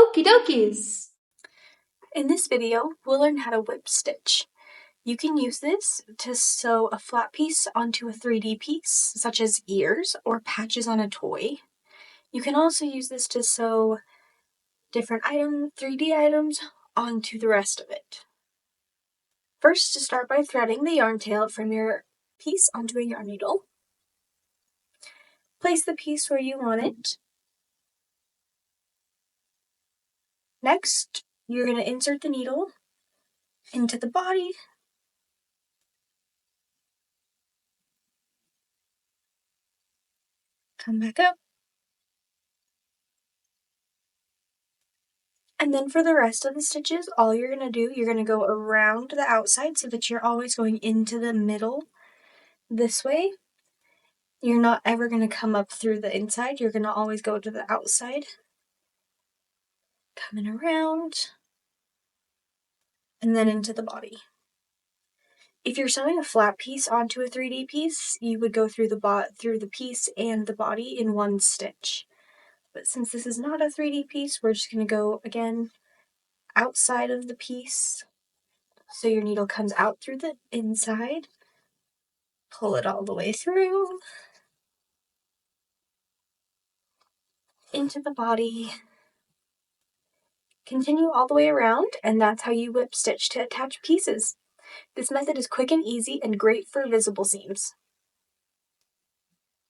Okie Dokeys! In this video, we'll learn how to whip stitch. You can use this to sew a flat piece onto a 3D piece, such as ears or patches on a toy. You can also use this to sew different 3D items onto the rest of it. First, to start by threading the yarn tail from your piece onto a yarn needle. Place the piece where you want it. Next, you're going to insert the needle into the body. Come back up. And then for the rest of the stitches, all you're going to do, you're going to go around the outside so that you're always going into the middle this way. You're not ever going to come up through the inside. You're going to always go to the outside. Coming around. And then into the body. If you're sewing a flat piece onto a 3D piece, you would go through the piece and the body in one stitch. But since this is not a 3D piece, we're just going to go again outside of the piece. So your needle comes out through the inside. Pull it all the way through. Into the body. Continue all the way around, and that's how you whip stitch to attach pieces. This method is quick and easy and great for visible seams.